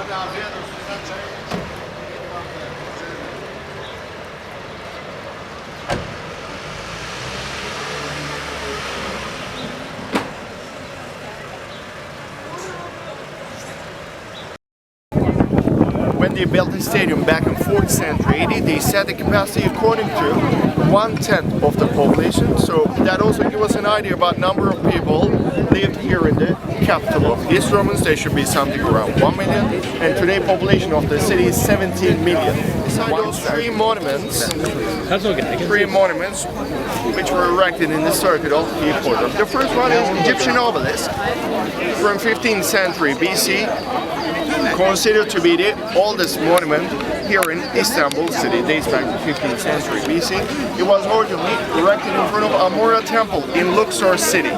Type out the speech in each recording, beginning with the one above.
When they built the stadium back in 4th century AD, they set the capacity according to 1/10 of the population. So that also gives us an idea about number of people lived here in the capital of East Romans. There should be something around 1 million. And today population of the city is 17 million. Beside those three monuments which were erected in the circuit of the Courtyards. The first one is Egyptian obelisk from 15th century BC. Considered to be the oldest monument here in Istanbul city, dates back to 15th century BC. It was originally erected in front of Amora Temple in Luxor city,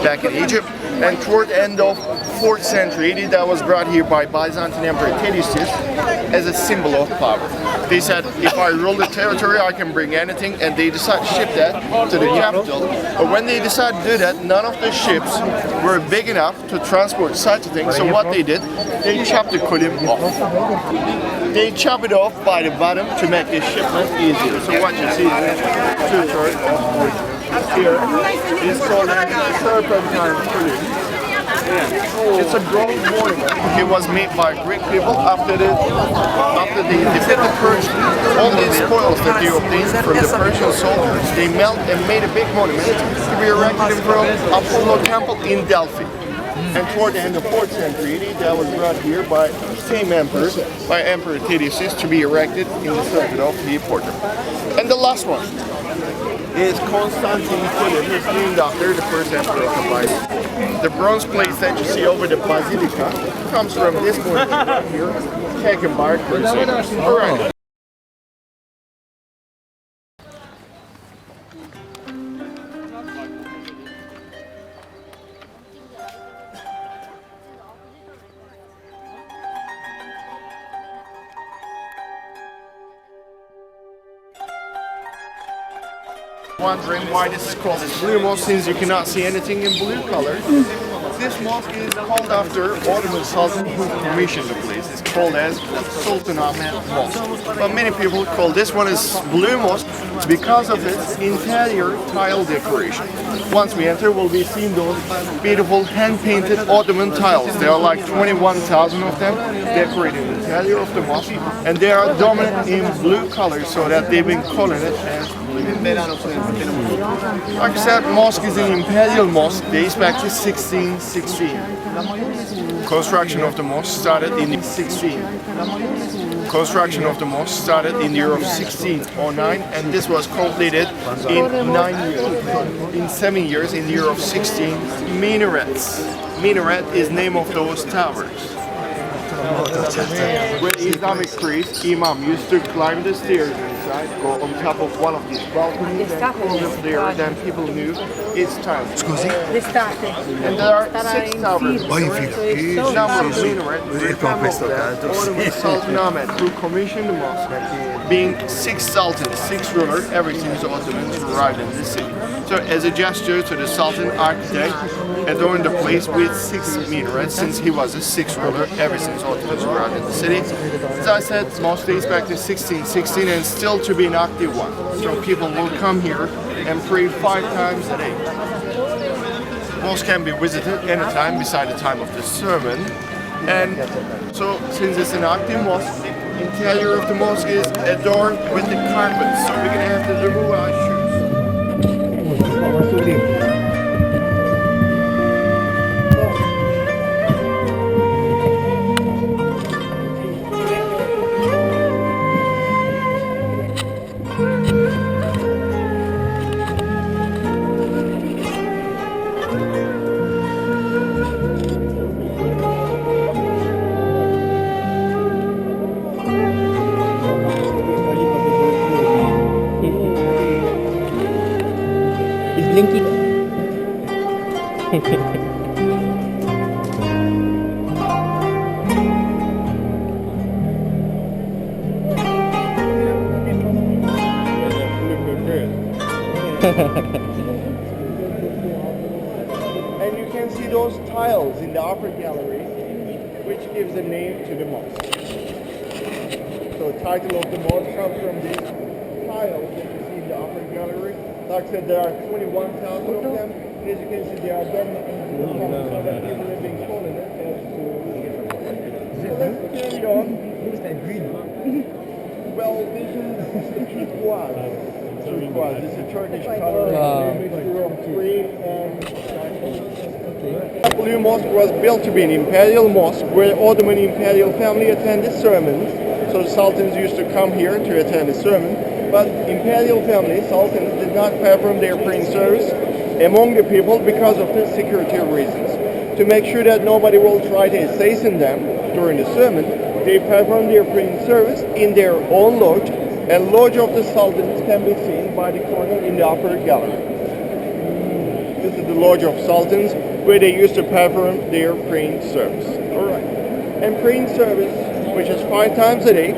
back in Egypt, and toward the end of 4th century AD, that was brought here by Byzantine Emperor Tekbilek as a symbol of power. They said, if I rule the territory, I can bring anything, and they decided to ship that to the capital. But when they decided to do that, none of the ships were big enough to transport such a thing. So what they did, they chopped the kulim off. They chop it off by the bottom to make the shipment easier. So what you see is here is called a serpentine kulim. It's a bronze monument. It was made by Greek people after they defeated the Persians. All these spoils that they obtained from the Persian soldiers, they melted and made a big monument to be erected in front of Apollo Temple in Delphi. And toward the end of 4th century AD, that was brought here by the same emperor, by Emperor Tekbilek, to be erected in the circuit of the Porter. And the last one is Constantine Kulim. It's named after the first emperor of the Bible. The bronze plates that you see over the basilica comes from this monument right here, taken by Crusaders. All right. Wondering why this is called Blue Mosque, since you cannot see anything in blue color. This mosque is called after Ottoman Sultan who commissioned the place. It's called as Sultan Ahmed Mosque. But many people call this one as Blue Mosque because of its interior tile decoration. Once we enter, we'll be seeing those beautiful hand-painted Ottoman tiles. There are like 21,000 of them decorating the interior of the mosque, and they are dominant in blue color, so that they've been calling it as like I said, mosque is an imperial mosque, dates back to 1616. Construction of the mosque started in the year of 1609, and this was completed in 7 years in the year of 16 minarets. Minaret is name of those towers. With Islamic priests, Imam used to climb the stairs inside, go on top of one of these balconies, and close the stairs, then people knew it's time. And there are 6 towers. Number of minarets, Ottoman Sultan Ahmed, who commissioned the mosque, being 6 sultans, 6 rulers, ever since the Ottomans arrived in the city. So as a gesture to the Sultan architect, adorned the place with 6 minarets, since he was a 6th ruler ever since Ottomans arrived in the city. As I said, mosque dates back to 1616 and still to be an active one. So people will come here and pray 5 times a day. Mosque can be visited anytime beside the time of the sermon. And so since it's an active mosque, the interior of the mosque is adorned with the carpets. So we're going to have to remove our shoes. Blinky. And you can see those tiles in the upper gallery. which gives a name to the mosque. So the title of the mosque comes from these tiles that you see in the upper gallery. Like I said, there are 21,000 of them. And as you can see, they are done in the color so that people have been calling it as to... So let's carry on. Who's that green? Well, this is turquoise. Turquoise. It's a Turkish color. Mixture of green and Blue Mosque was built to be an imperial mosque where Ottoman imperial family attended sermons. So the sultans used to come here to attend a sermon. But imperial family, sultans, did not perform their praying service among the people because of the security reasons. To make sure that nobody will try to assassinate them during the sermon, they perform their praying service in their own lodge, and lodge of the sultans can be seen by the corner in the upper gallery. This is the lodge of sultans where they used to perform their praying service. Alright. And praying service, which is 5 times a day,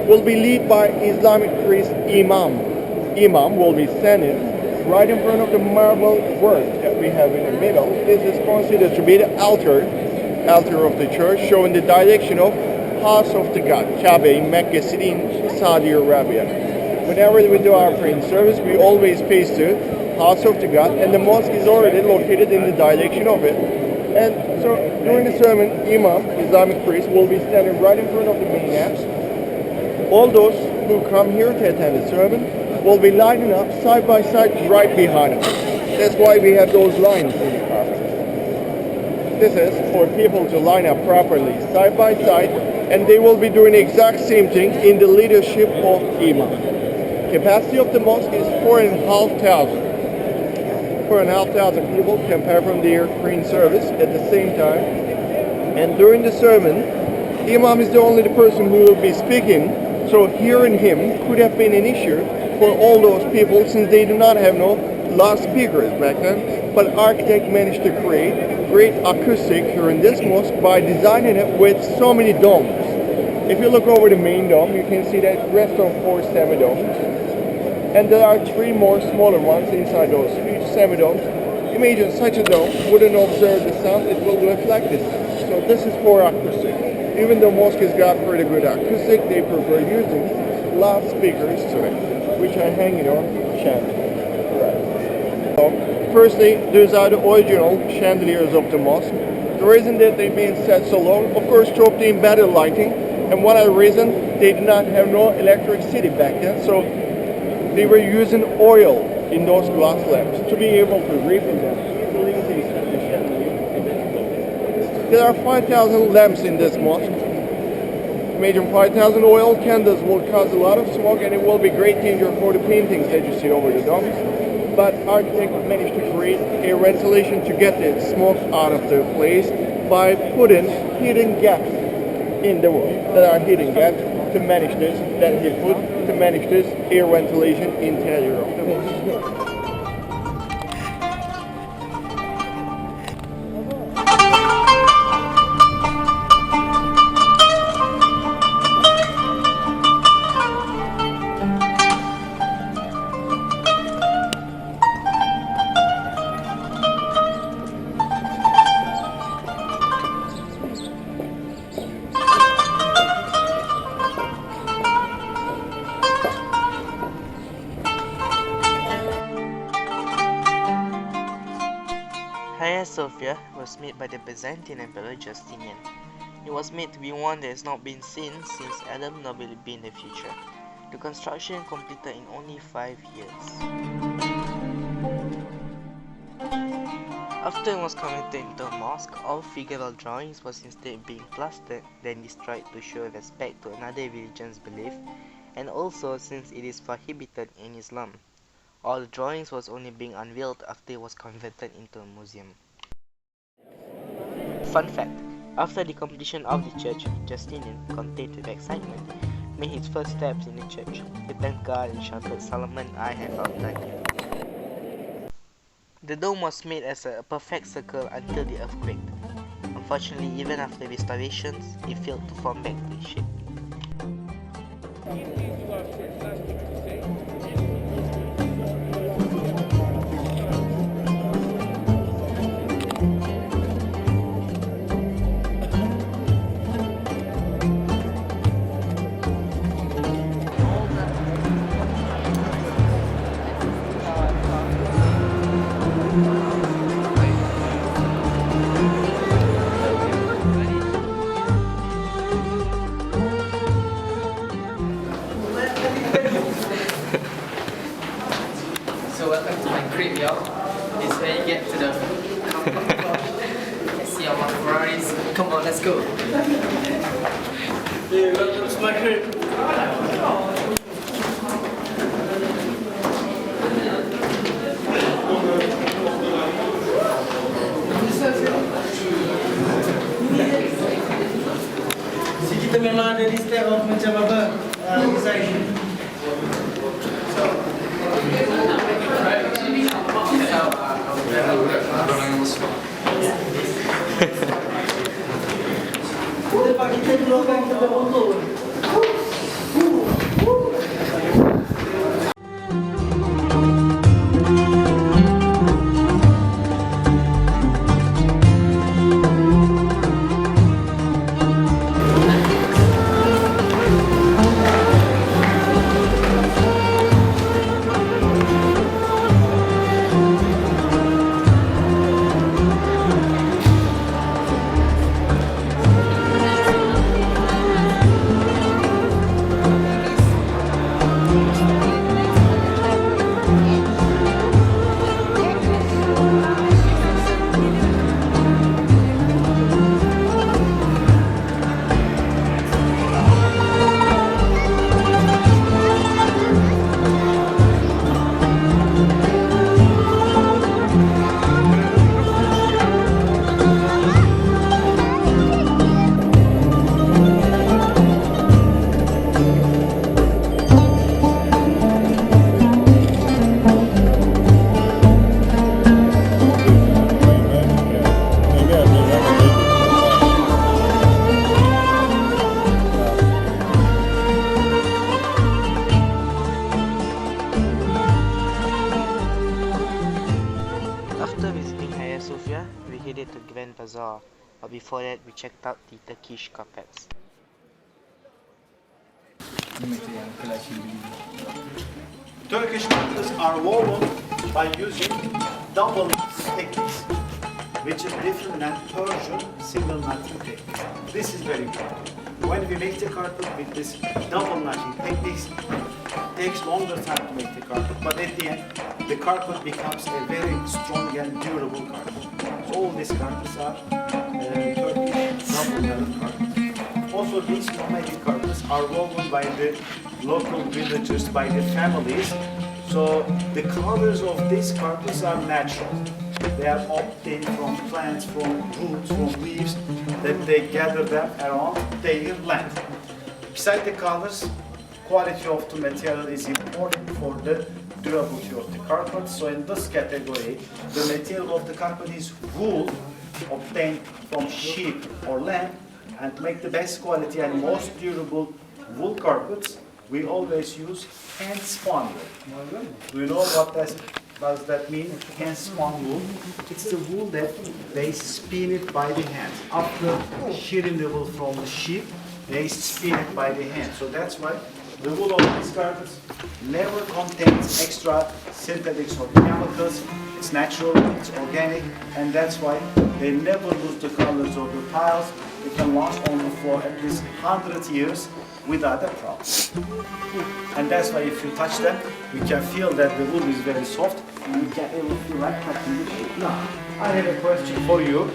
will be led by Islamic priest Imam. Imam will be standing right in front of the marble work that we have in the middle. This is considered to be the altar of the church, showing the direction of house of the God, Kaaba in Mecca City in Saudi Arabia. Whenever we do our praying service, we always face the house of the God, and the mosque is already located in the direction of it. And so during the sermon, Imam, Islamic priest, will be standing right in front of the minaret. All those who come here to attend the sermon will be lining up side by side right behind us. That's why we have those lines in the car. This is for people to line up properly side by side, and they will be doing the exact same thing in the leadership of Imam. Capacity of the mosque is 4,500. 4,500 people can perform their praying service at the same time. And during the sermon, Imam is the only person who will be speaking, so hearing him could have been an issue for all those people since they do not have no loudspeakers back then. But architect managed to create great acoustic here in this mosque by designing it with so many domes. If you look over the main dome, you can see that it rests on 4 semi-domes. And there are 3 more smaller ones inside those 3 semi-domes. Imagine such a dome wouldn't observe the sound, it will reflect it. So this is for acoustic. Even though mosque has got pretty good acoustic, they prefer using loudspeakers to it, which are hanging on chandeliers. So, firstly, these are the original chandeliers of the mosque. The reason that they've been set so low, of course, to obtain better lighting, and one other reason, they did not have no electricity back then, so they were using oil in those glass lamps to be able to refill them. There are 5,000 lamps in this mosque. Imagine 5,000 oil candles will cause a lot of smoke, and it will be great danger for the paintings that you see over the domes. But architects managed to create a ventilation to get the smoke out of the place by putting hidden gaps in the wall. There are hidden gaps to manage this, that he put to manage this air ventilation interior of the mosque. Hagia Sophia was made by the Byzantine Emperor Justinian. It was made to be one that has not been seen since Adam nor will it be in the future. The construction completed in only 5 years. After it was converted into a mosque, all figural drawings was instead being plastered, then destroyed to show respect to another religion's belief, and also since it is prohibited in Islam. All the drawings was only being unveiled after it was converted into a museum. Fun fact, after the completion of the church, Justinian, contained with excitement, made his first steps in the church. He thanked God and shouted, "Solomon, I have outdone you." The dome was made as a perfect circle until the earthquake. Unfortunately, even after restorations, it failed to form back to its shape. Come on, let's go. Yeah, welcome to my crib. So kita memang ada di step of macam apa design. Kita pakai teknologi kita untuk. After visiting Hagia Sophia, we headed to Grand Bazaar, but before that we checked out the Turkish carpets. Turkish carpets are woven by using double techniques, which is different than Persian single knotting technique. This is very important. When we make the carpet with this double knotting techniques, it takes longer time to make the carpet, but at the end, the carpet becomes a very strong and durable carpet. So all these carpets are Turkish double knotting carpets. Also, these nomadic carpets are woven by the local villagers, by the families. So the colors of these carpets are natural. They are obtained from plants, from roots, from leaves that they gather them around their land. Besides the colors, quality of the material is important for the durability of the carpet. So in this category, the material of the carpet is wool obtained from sheep or lamb, and to make the best quality and most durable wool carpets, we always use hand spun wool. Do you know what does that mean? Hand spun wool. It's the wool that they spin it by the hand. After shearing the wool from the sheep, they spin it by the hand. So that's why the wool of these carpets never contains extra synthetics or chemicals. It's natural, it's organic, and that's why they never lose the colors of the tiles. They can last on the floor at least 100 years without a problem. And that's why if you touch them, you can feel that the wool is very soft, and you can even feel like touching the sheep. Now, I have a question for you,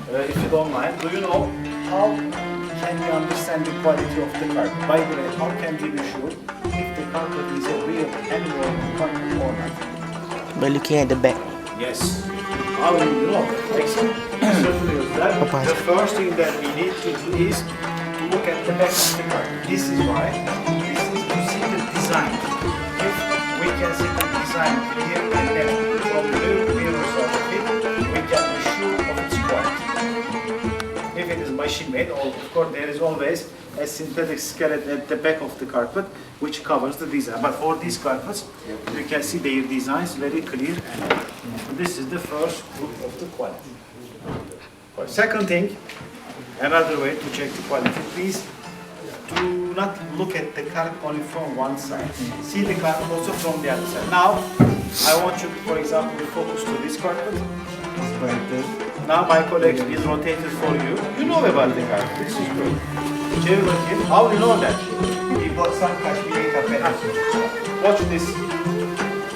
if you don't mind. Do you know how can we understand the quality of the carpet? By the way, how can we be sure if the carpet is a real animal carpet or not? By looking at the back. Yes. How will you know? The first thing that we need to do is to look at the back of the carpet. This is why. This is to see the design. If we can see the design here and there from the mirrors of it, we can be sure of its quality. If it is machine made, of course there is always a synthetic skeleton at the back of the carpet which covers the design. But for these carpets, you can see their designs very clear, and this is the first group of the quality. Second thing, another way to check the quality, please do not look at the carpet only from one side. See the carpet also from the other side. Now, I want you, for example, to focus to this carpet. Now my colleague will rotate it for you. You know about the carpet. This is good. Çevir bakayım. How do you know that? We got some Kashmiri carpet. Watch this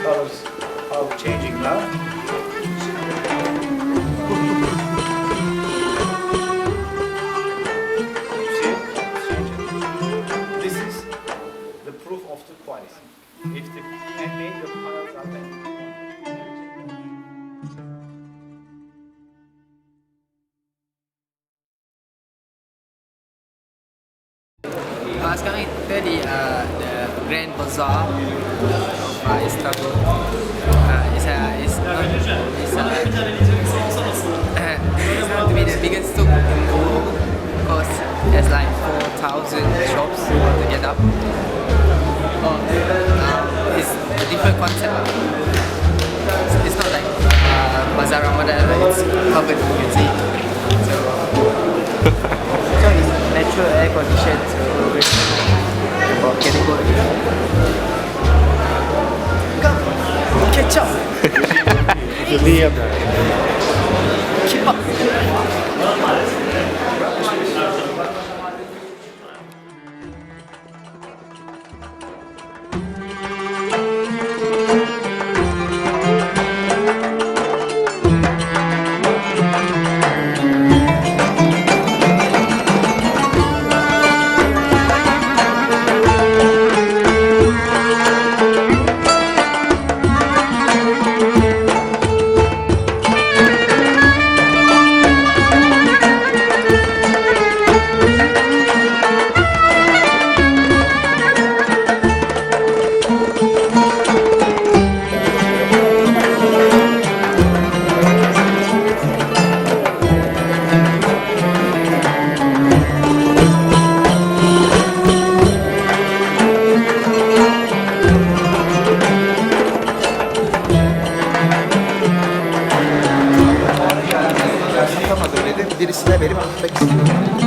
colors how changing now. sekarang kita di the Grand Bazaar of Istanbul. It's to be the biggest souk in the world because there's like 4,000 shops altogether. It's a different concept. It's not like Bazaar Ramadan, it's covered, you can see. So it's natural air conditioned, so we're about category. Come, catch up. Keep up. Birisine verip gitmek istiyorum.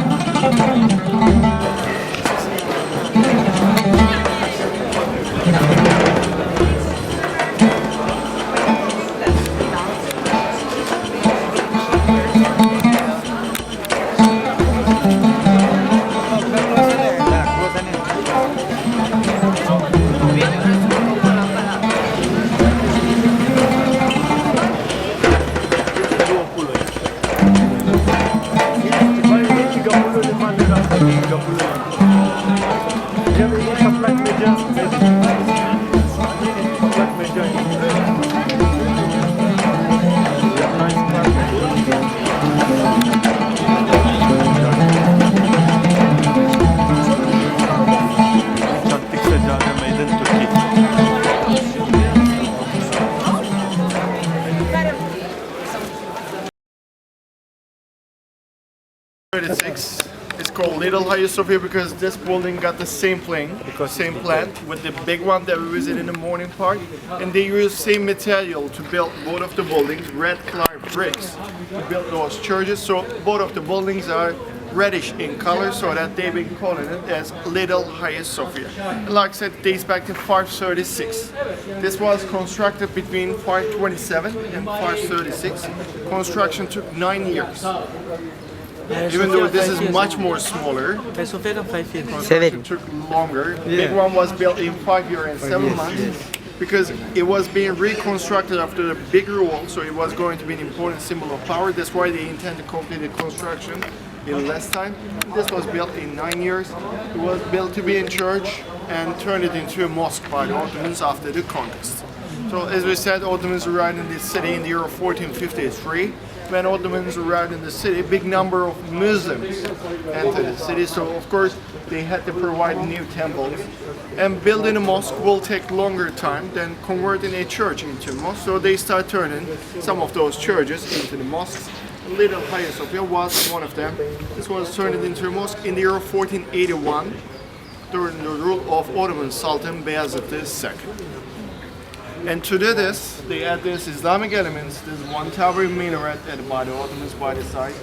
It's called Little Hagia Sophia because this building got the same plan with the big one that we visit in the morning part, and they use same material to build both of the buildings, red clay bricks to build those churches. So both of the buildings are reddish in color, so that they've been calling it as Little Hagia Sophia. And like I said, it dates back to 536. This was constructed between 527 and 536. Construction took 9 years. Even though this is much more smaller, construction took longer. The big one was built in 5 years and 7 months because it was being reconstructed after the bigger wall, so it was going to be an important symbol of power. That's why they intend to complete the construction in less time. This was built in 9 years. It was built to be in church and turned it into a mosque by the Ottomans after the conquest. So as we said, Ottomans arrived in this city in the year of 1453. When Ottomans arrived in the city, a big number of Muslims entered the city, so of course they had to provide new temples. And building a mosque will take longer time than converting a church into a mosque, so they start turning some of those churches into the mosques. Little Hagia Sophia was one of them. This was turned into a mosque in the year of 1481 during the rule of Ottoman Sultan Bazr II. And to do this, they add these Islamic elements. There's one towering minaret added by the Ottomans by the side.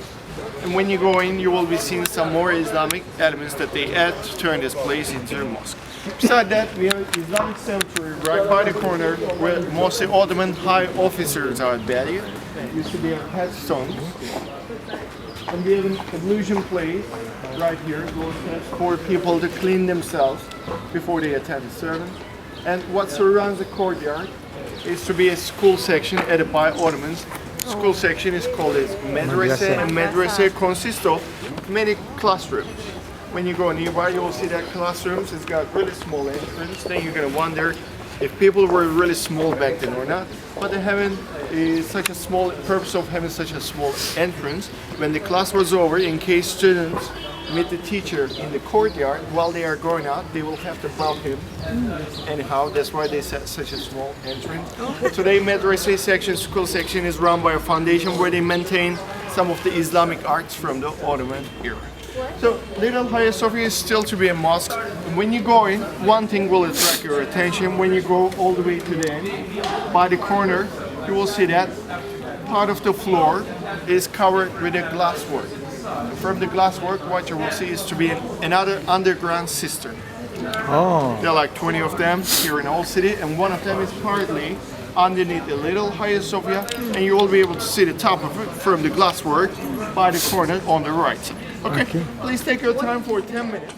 And when you go in, you will be seeing some more Islamic elements that they add to turn this place into a mosque. Beside that, we have an Islamic cemetery right by the corner where mostly Ottoman high officers are buried. Used to be a headstone. And we have an ablution place right here, for people to clean themselves before they attend the sermon. And what surrounds the courtyard is to be a school section added by Ottomans. School section is called as madrasa, and madrasa consists of many classrooms. When you go nearby, you'll see that classrooms. It's got really small entrance. Then you're gonna wonder if people were really small back then or not. But they having such a small purpose of having such a small entrance. When the class was over, in case students meet the teacher in the courtyard. While they are going out, they will have to bow him. Anyhow, that's why they set such a small entrance. Today, madrasa section, school section is run by a foundation where they maintain some of the Islamic arts from the Ottoman era. So, Little Hagia Sophia is still to be a mosque. When you go in, one thing will attract your attention. When you go all the way to the end, by the corner, you will see that part of the floor is covered with a glasswork. From the glasswork, what you will see is to be another underground cistern. Oh. There are like 20 of them here in Old City, and one of them is partly underneath the Little Hagia Sophia, and you will be able to see the top of it from the glasswork by the corner on the right side. Okay. Please take your time for 10 minutes.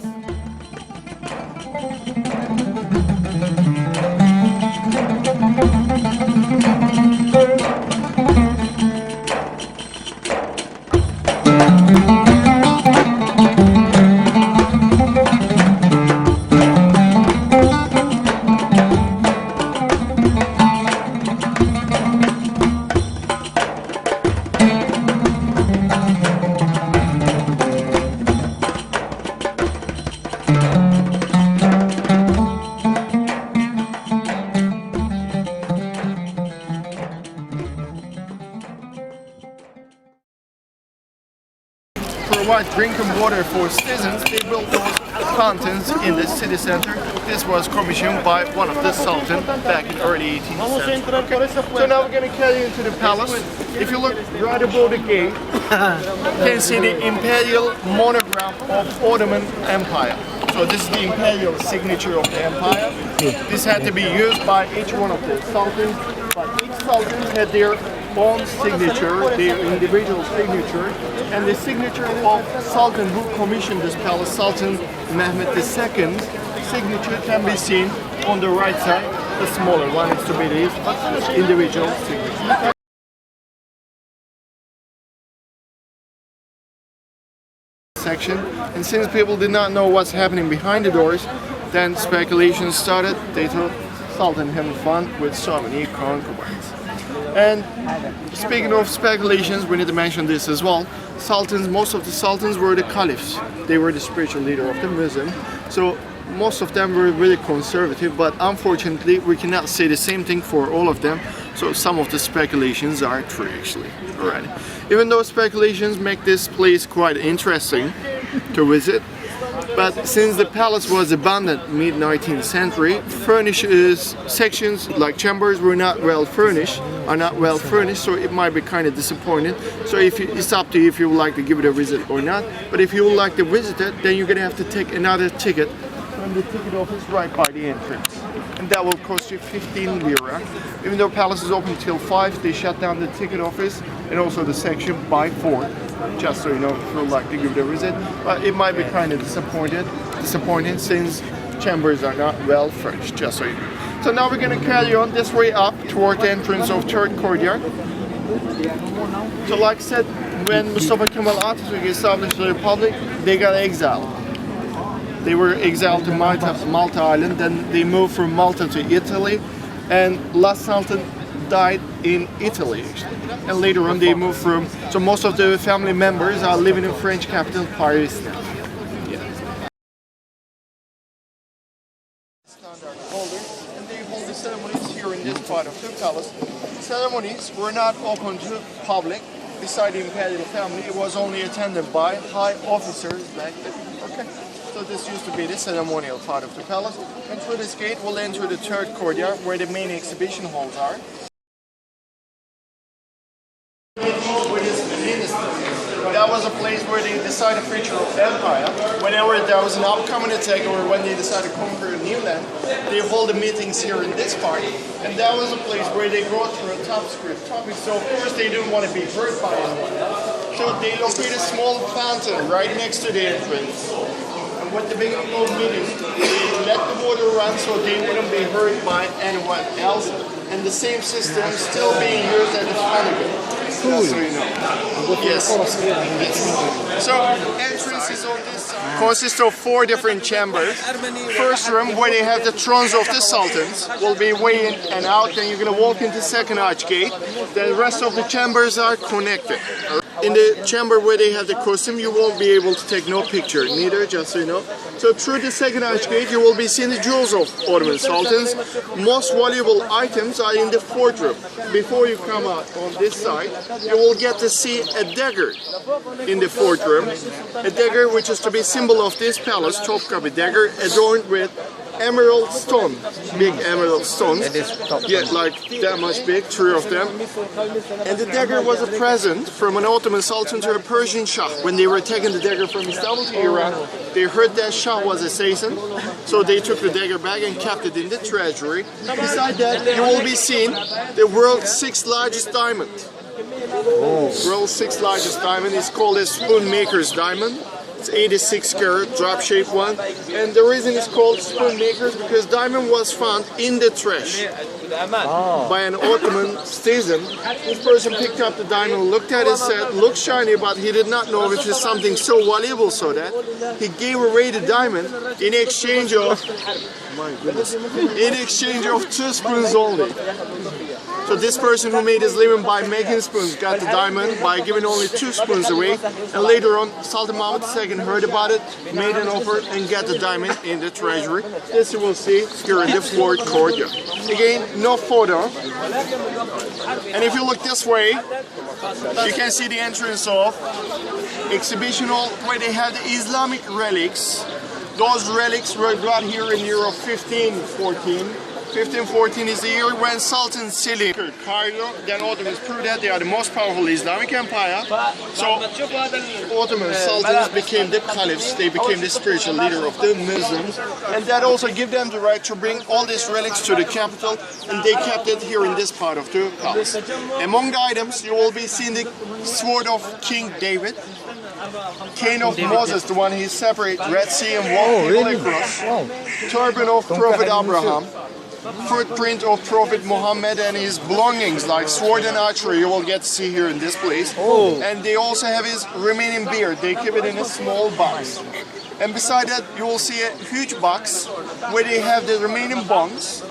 Provide drinking water for citizens. They built those fountains in the city center. This was commissioned by one of the Sultan back in early 18th century. Okay. So now we're going to carry you into the palace. If you look right above the gate, you can see the imperial monogram of Ottoman Empire. So this is the imperial signature of the empire. This had to be used by each one of the sultans, but each sultan had their own signature, their individual signature, and the signature of Sultan who commissioned this palace, Sultan Mehmed II's signature, can be seen on the right side. The smaller one is to be these individual signatures. Section, and since people did not know what's happening behind the doors, then speculations started. They thought Sultan having fun with so many concubines. And speaking of speculations, we need to mention this as well. Sultans, most of the sultans were the caliphs. They were the spiritual leader of the Muslim. So most of them were really conservative, but unfortunately we cannot say the same thing for all of them. So some of the speculations are true actually. Alright. Even though speculations make this place quite interesting to visit, but since the palace was abandoned mid-19th century, sections like chambers were not well furnished, so it might be kind of disappointing. So it's up to you if you would like to give it a visit or not. But if you would like to visit it, then you're gonna have to take another ticket from the ticket office right by the entrance, and that will cost you 15 lira. Even though palace is open till 5, they shut down the ticket office and also the section by 4. Just so you know, if you would like to give it a visit, but it might be kind of disappointing since chambers are not well furnished. Just so you know. So now we're going to carry on this way up toward the entrance of third courtyard. So like I said, when Mustafa Kemal Atatürk established the republic, they got exiled. They were exiled to Malta Island, then they moved from Malta to Italy, and last Sultan died in Italy actually. And later on they moved so most of the family members are living in French capital Paris now. Standard holders, and they hold the ceremonies here in this part of the palace. Ceremonies were not open to public. Beside the imperial family, it was only attended by high officers back then. Okay. So this used to be the ceremonial part of the palace, and through this gate we'll enter the third courtyard where the main exhibition halls are. That was a place where they decided the future of the empire. Whenever there was an upcoming attack or when they decided to conquer a new land, they hold the meetings here in this part. And that was a place where they go through a top script topic. So of course they didn't want to be hurt by anyone. So they located a small fountain right next to the entrance. And with the beginning of meetings, they let the water run so they wouldn't be hurt by anyone else. And the same system is still being used at the Hagopian. Cool. So you know. Yes. So entrances on this side consist of 4 different chambers. First room where they have the thrones of the sultans will be way in and out. Then you're gonna walk into second arch gate. The rest of the chambers are connected. in the chamber where they have the costume, you won't be able to take no picture, neither, just so you know. So through the second archgate, you will be seeing the jewels of Ottoman Sultans. Most valuable items are in the fourth room. Before you come out on this side, you will get to see a dagger in the fourth room. A dagger which is to be symbol of this palace, Topkapi dagger, adorned with emerald stone, big emerald stones, yeah, like that much big, 3 of them. And the dagger was a present from an Ottoman Sultan to a Persian Shah. When they were taking the dagger from Istanbul to Iran, they heard that Shah was assassin, so they took the dagger back and kept it in the treasury. Beside that, you will be seeing the world's 6th largest diamond. World's 6th largest diamond is called a spoon maker's diamond. It's 86 carat drop shaped one, and the reason it's called spoon makers because diamond was found in the trash by an Ottoman citizen. This person picked up the diamond, looked at it, said looks shiny, but he did not know if it's something so valuable, so that he gave away the diamond in exchange of in exchange of 2 spoons only. So this person who made his living by making spoons got the diamond by giving only 2 spoons away, and later on Sultan Mahmud II heard about it, made an offer and got the diamond in the treasury. This you will see here in the fourth courtyard. Again, no photo. And if you look this way, you can see the entrance of exhibition hall where they have the Islamic relics. Those relics were brought here in the year of 1514. 1514 is the year when Sultan Selim conquered Cairo. Then Ottomans proved that they are the most powerful Islamic empire. So Ottoman Sultans became the caliphs. They became the spiritual leader of the Muslims, and that also gave them the right to bring all these relics to the capital, and they kept it here in this part of the palace. Among the items, you will be seeing the sword of King David, cane of Moses, the one he separated Red Sea and walked people across, turban of Prophet Abraham, footprint of Prophet Muhammad and his belongings like sword and archery you will get to see here in this place. And they also have his remaining beard. They keep it in a small box. And beside that you will see a huge box where they have the remaining bones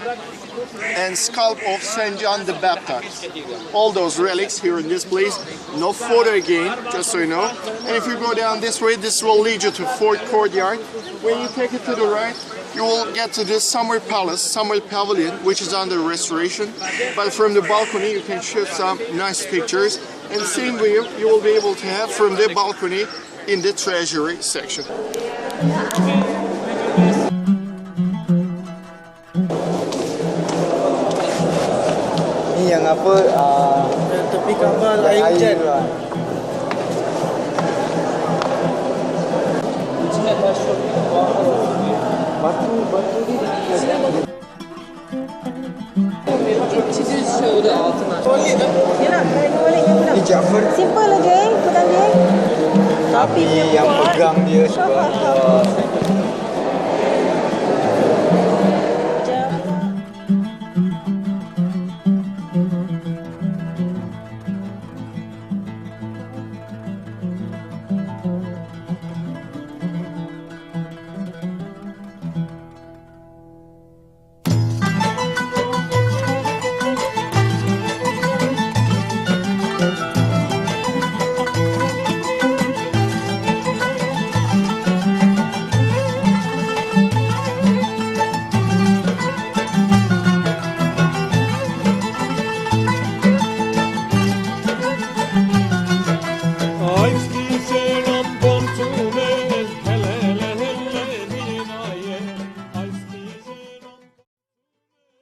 and scalp of St. John the Baptist. All those relics here in this place. No photo again, just so you know. And if you go down this way, this will lead you to fourth courtyard. When you take it to the right, you will get to this summer palace, summer pavilion, which is under restoration. But from the balcony, you can shoot some nice pictures. And same view you will be able to have from the balcony in the treasury section. Ini yang apa? Tepi kapal air hujan. Ini Jafar. Simple aja, kurang dia. Tapi yang pegang dia sebab